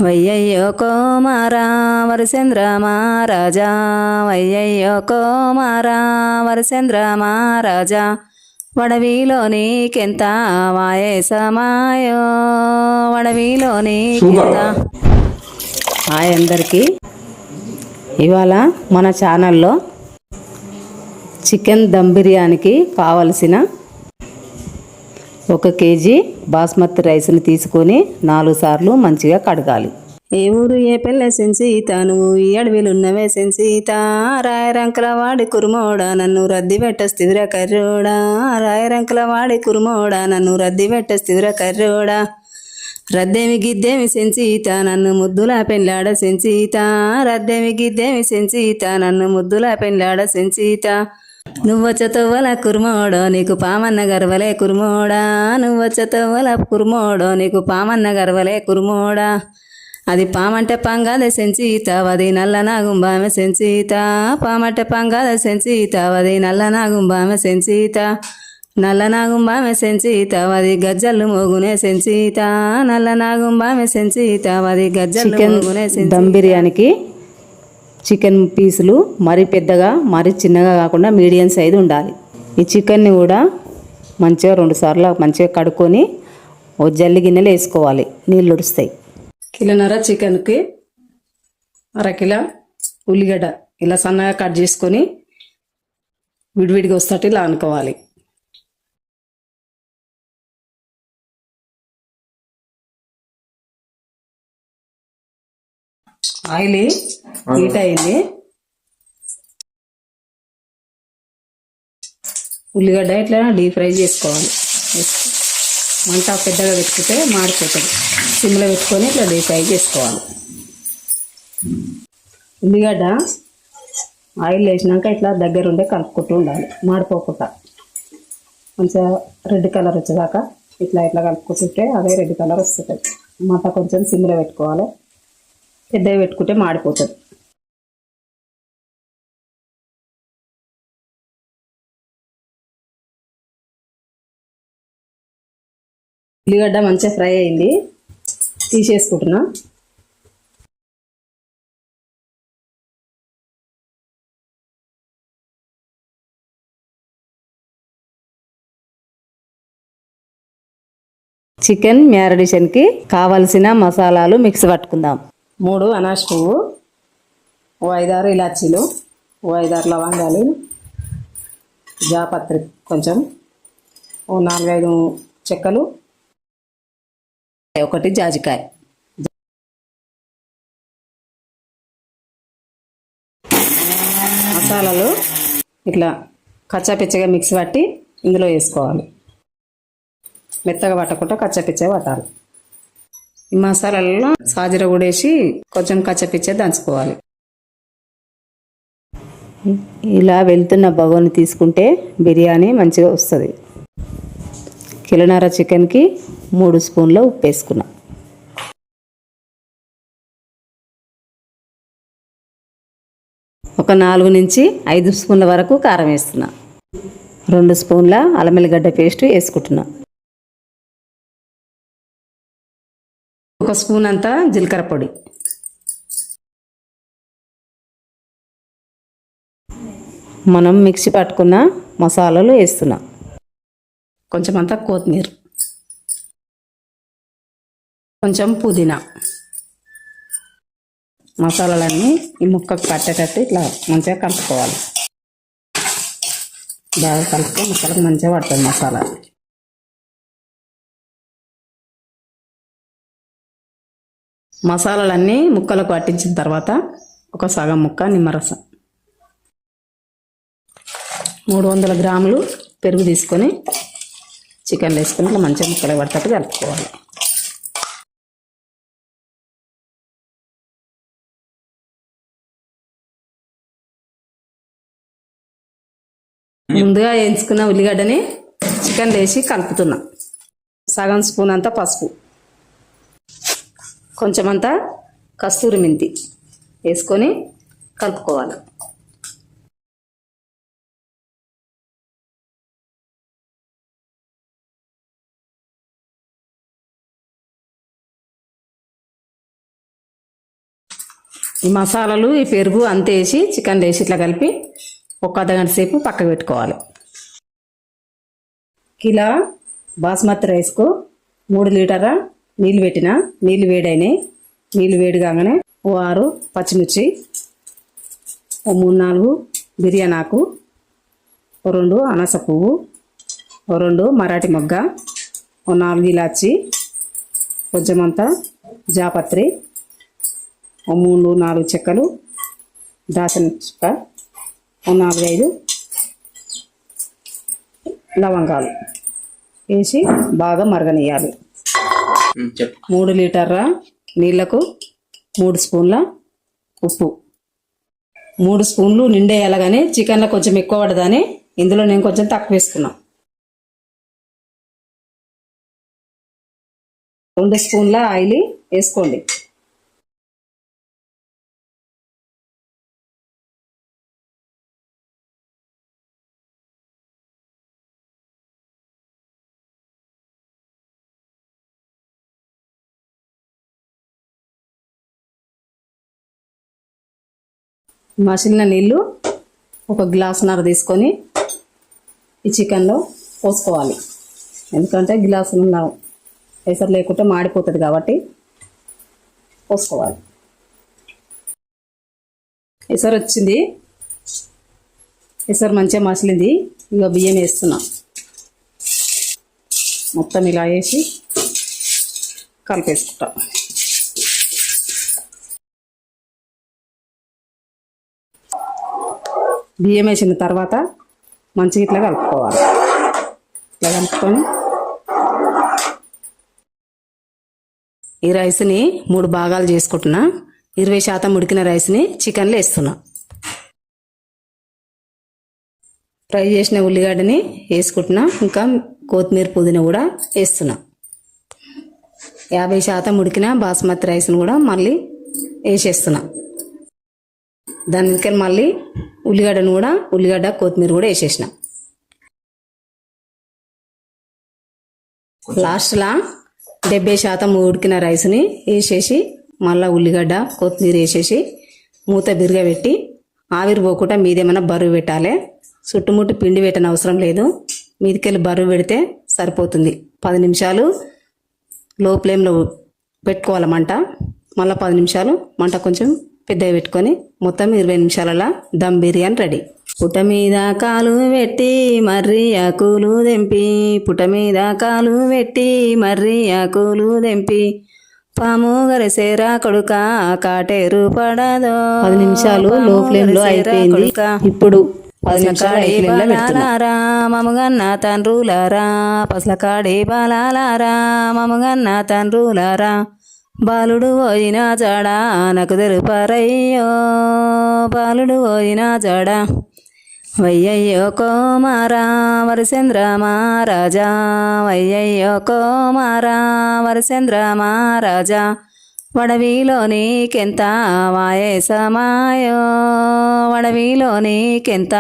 వయ్యయ్యో కోమారా వరచంద్ర మహారాజా, వయ్యయ్యో కోమారా వరచంద్ర మహారాజా, వడవిలో నీకెంత వాయేసమాయో, వడవిలో నీకెంత. హాయ్ అందరికీ. ఇవాళ మన ఛానల్లో చికెన్ దమ్ బిర్యానీకి కావలసిన 1 కేజీ బాస్మతి రైస్ని తీసుకొని 4 సార్లు మంచిగా కడగాలి. ఏ ఊరు ఏ పెళ్ళ సెన్సీత, నువ్వు ఈ అడవిలున్నవే సెన్సీత, రాయరంకల వాడి కురుమోడా నన్ను రద్ది పెట్టస్తివిర కర్రోడా, రాయరంకల వాడి కురుమోడా నన్ను రద్ది పెట్టస్తివిర కర్రోడా, రద్దేమి గిద్దేమి సెన్సీత నన్ను ముద్దులా పెళ్ళాడ సెన్సీత, రద్దేమి గిద్దేమి సెన్సీత నన్ను ముద్దులా పెళ్ళాడ సెన్సీత, నువ్వొచ్చతవ్వల కురుమోడో నీకు పామన్న గర్వలే కురుమోడా, నువ్వొచ్చతవ్వల కురుమోడో నీకు పామన్న గర్వలే కురుమోడా, అది పామంటే పంగాదే సెన్సీత, వది నల్ల నాగుంబామె సెన్సీత, పామంటే పంగాదే సెన్సీత, వది నల్ల నాగుంబామె సెన్సీత, నల్ల నాగుంబామె సెన్సీత, వది గజ్జలు మోగునే సెన్సీత, నల్ల నాగుంబామె సెన్సీత, వది గజ్జలు మోగునే సెన్సీత. దమ్ బిర్యానీకి చికెన్ పీసులు మరీ పెద్దగా మరీ చిన్నగా కాకుండా మీడియం సైజు ఉండాలి. ఈ చికెన్ని కూడా మంచిగా 2 సార్లు మంచిగా కడుక్కొని ఓ జల్లి గిన్నెలు వేసుకోవాలి, నీళ్ళు ఉడుస్తాయి. కిలోన్నర చికెన్కి అరకిలో ఉల్లిగడ్డ ఇలా సన్నగా కట్ చేసుకొని విడివిడిగా వస్తట్టు ఇలా అనుకోవాలి. ఆయిల్ హీట్ అయింది. ఉల్లిగడ్డ ఇట్లా డీప్ ఫ్రై చేసుకోవాలి. మంట పెద్దగా పెట్టుకుంటే మాడిపోతుంది. సిమ్లో పెట్టుకొని ఇట్లా డీప్ ఫ్రై చేసుకోవాలి. ఉల్లిగడ్డ ఆయిల్ వేసినాక ఇట్లా దగ్గరుండే కలుపుకుంటూ ఉండాలి, మాడిపోకుండా. మంచిగా రెడ్ కలర్ వచ్చేదాకా ఇట్లా ఇట్లా కలుపుకుంటుంటే అదే రెడ్ కలర్ వస్తుంది. మంట కొంచెం సిమ్లో పెట్టుకోవాలి, పెద్దగా పెట్టుకుంటే మాడిపోతుంది. ఉల్లిగడ్డ మంచిగా ఫ్రై అయింది, తీసేసుకుంటున్నా. చికెన్ మ్యారినేషన్కి కావలసిన మసాలాలు మిక్స్ పట్టుకుందాం. 3 అనాస్ పువ్వు, ఓ 5-6 ఇలాచీలు, ఓ 5-6 లవంగాలు, జాపత్రి కొంచెం, ఓ 4-5 చెక్కలు, 1 జాజికాయ. మసాలాలు ఇట్లా కచ్చాపిచ్చగా మిక్స్ పట్టి ఇందులో వేసుకోవాలి. మెత్తగా పట్టకుండా కచ్చాపిచ్చగా పట్టాలి. ఈ మసాలాలలో సాజీర కూడా వేసి కొంచెం కచ్చపిచ్చే దంచుకోవాలి. ఇలా వెళ్తున్న బగోని తీసుకుంటే బిర్యానీ మంచిగా వస్తుంది. కిలోన్నర చికెన్కి 3 స్పూన్ల ఉప్పు వేసుకున్నా. ఒక 4 నుంచి 5 స్పూన్ల వరకు కారం వేస్తున్నా. 2 స్పూన్ల అల్లం వెల్లిగడ్డ పేస్ట్ వేసుకుంటున్నా. 1 స్పూన్ అంతా జీలకర్ర పొడి, మనం మిక్సీ పట్టుకున్న మసాలాలు వేస్తున్నా. కొంచెం అంతా కొత్తిమీర, కొంచెం పుదీనా. మసాలాలన్నీ ఈ ముక్కకు పట్టేటట్టు ఇట్లా మంచిగా కలుపుకోవాలి. బాగా కలిపితే ముక్కలకు మంచిగా పడుతుంది మసాలా. మసాలాలన్నీ ముక్కలకు పట్టించిన తర్వాత ఒక సగం ముక్క నిమ్మరసం, 300 గ్రాములు పెరుగు తీసుకొని చికెన్ వేసుకొని ఇట్లా మంచిగా ముక్కలు పట్టేటట్టు కలుపుకోవాలి. ముందుగా వేయించుకున్న ఉల్లిగడ్డని చికెన్ వేసి కలుపుతున్నా. సగం స్పూన్ అంతా పసుపు, కొంచెం అంతా కస్తూరి మెంతి వేసుకొని కలుపుకోవాలి. ఈ మసాలాలు ఈ పెరుగు అంత వేసి చికెన్ వేసి ఇట్లా కలిపి ఒక అర్ధగంట సేపు పక్కకు పెట్టుకోవాలి. కిలో బాస్మతి రైస్కు 3 లీటర్ల నీళ్ళు పెట్టిన. నీళ్ళు వేడైనాయి. నీళ్ళు వేడి కాగానే 6 పచ్చిమిర్చి, 3-4 బిర్యానీ ఆకు, 2 అనాస పువ్వు, 2 మరాఠీ మొగ్గ, 4 ఇలాచి, కొంచెమంతా జాపత్రి, 3-4 చెక్కలు, దాచిన చెక్క, 4-5 లవంగాలు వేసి బాగా మరగనియాలి. 3 లీటర్ల నీళ్లకు 3 స్పూన్ల ఉప్పు. 3 స్పూన్లు నిండేయాలి, కానీ చికెన్లో కొంచెం ఎక్కువ పడదని ఇందులో నేను కొంచెం తక్కువ వేసుకున్నా. 2 స్పూన్ల ఆయిల్ వేసుకోండి. మసిలిన నీళ్ళు 1 గ్లాసున్నర తీసుకొని ఈ చికెన్లో పోసుకోవాలి. ఎందుకంటే గ్లాసున్నర ఎసరు లేకుంటే మాడిపోతుంది కాబట్టి పోసుకోవాలి. ఎసరు వచ్చింది, ఎసరు మంచిగా మసిలింది. ఇక బియ్యం వేస్తున్నా. మొత్తం ఇలా వేసి కలిపేసుకుంటా. బియ్యం వేసిన తర్వాత మంచిగా ఇట్లా కలుపుకోవాలి. ఇట్లా కలుపుకొని ఈ రైస్ని 3 భాగాలు చేసుకుంటున్నా. 20% ఉడికిన రైస్ని చికెన్లో వేస్తున్నా. ఫ్రై చేసిన ఉల్లిగడ్డని వేసుకుంటున్నా. ఇంకా కొత్తిమీర పుదీనా కూడా వేస్తున్నా. 50% ఉడికిన బాస్మతి రైస్ని కూడా మళ్ళీ వేసేస్తున్నా. దాని ఇంకా మళ్ళీ ఉల్లిగడ్డ కొత్తిమీర కూడా వేసేసిన. లాస్ట్లో 70% ఉడికిన రైస్ని వేసేసి మళ్ళీ ఉల్లిగడ్డ కొత్తిమీర వేసేసి మూత బిరగబెట్టి ఆవిరి పోకుండా మీదేమైనా బరువు పెట్టాలి. చుట్టుముట్టు పిండి పెట్టని అవసరం లేదు. మీదికెళ్ళి బరువు పెడితే సరిపోతుంది. 10 నిమిషాలు లో ఫ్లేమ్లో పెట్టుకోవాలి మంట. మళ్ళీ 10 నిమిషాలు మంట కొంచెం పెద్దగా పెట్టుకొని మొత్తం 20 నిమిషాలలో దమ్ బిర్యానీ రెడీ. పుట్ట మీద కాలు పెట్టి మర్రి ఆకులు దెంపి, పుట్ట మీద కాలు పెట్టి మర్రి ఆకులు దెంపి, పాము గరిసేరా కొడుక కాటేరు పడదో. 10 నిమిషాలు లో ఫ్లేమ్లో అయిపోయింది. ఇప్పుడు 10 నిమిషాలు మమగన్న తండ్రులారా, పసల కాడే బాలాలారా, మమగన్న తండ్రులారా, బాలుడు పోయిన జాడ నాకు తెలుపరయ్యో, బాలుడు పోయిన జాడ. వయ్యయ్యో కోమారా వరసేంద్ర మహారాజా, వయ్యయ్యో కోమారా వరసేంద్ర మహారాజా, వడవిలో నీకెంత వాయేసమాయో, వడవిలో నీకెంత.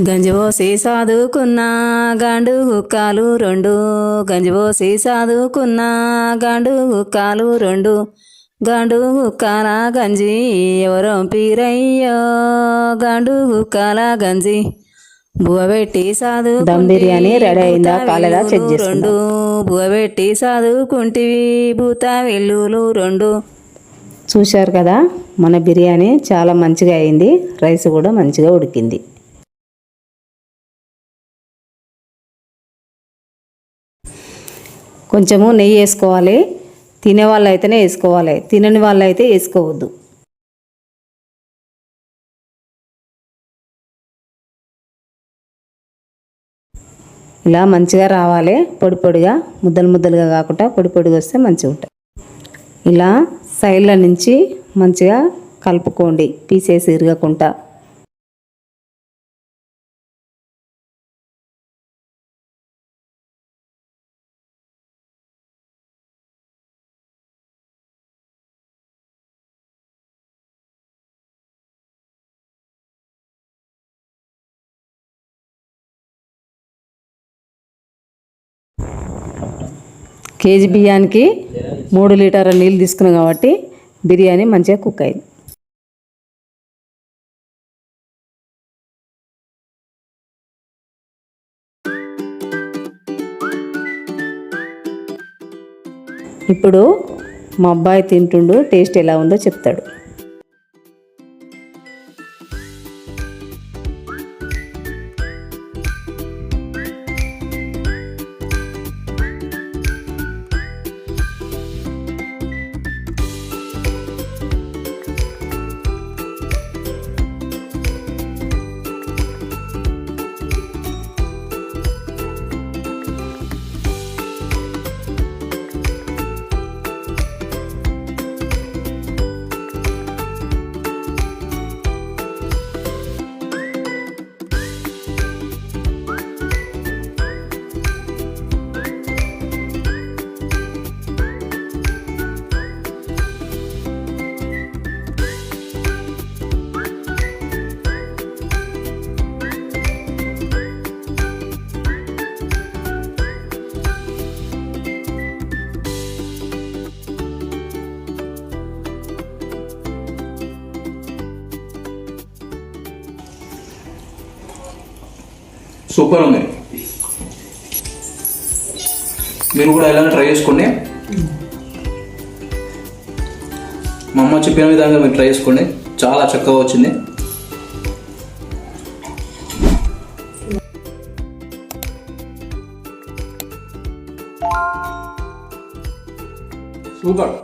గంజిపోసి సాదుకున్నా గాండు గుక్కాలు 2, గంజిపోసి సాదుకున్నా గాండు గుక్కాలు 2, గాండు గుక్కాల గంజి ఎవరో పీరయ్యో, గాండు గుక్కాల గంజి. బువ్వ పెట్టి సాదు దమ్ బిర్యానీ రెడీ అయిందా కాలేదా చెక్ చేసుకోండి. బువ్వ పెట్టి సాదుకుంటివి భూత వెల్లులు 2. చూశారు కదా, మన బిర్యానీ చాలా మంచిగా అయింది. రైస్ కూడా మంచిగా ఉడికింది. కొంచెము నెయ్యి వేసుకోవాలి. తినే వాళ్ళు అయితేనే వేసుకోవాలి, తినని వాళ్ళు అయితే వేసుకోవద్దు. ఇలా మంచిగా రావాలి. పొడి పొడిగా ముద్దలు ముద్దలుగా కాకుండా పొడి పొడిగా వస్తే మంచిగా ఉంటుంది. ఇలా సైడ్ల నుంచి మంచిగా కలుపుకోండి, పీసేసి ఇరగకుండా. కేజీ బియ్యానికి 3 లీటర్ల నీళ్ళు తీసుకున్నాం కాబట్టి బిర్యానీ మంచిగా కుక్ అయింది. ఇప్పుడు మా అబ్బాయి తింటుండు, టేస్ట్ ఎలా ఉందో చెప్తాడు. సూపర్ ఉంది. మీరు కూడా ఇలానే ట్రై చేసుకోండి. మా అమ్మ చెప్పిన విధంగా మీరు ట్రై చేసుకోండి, చాలా చక్కగా వచ్చింది. సూపర్.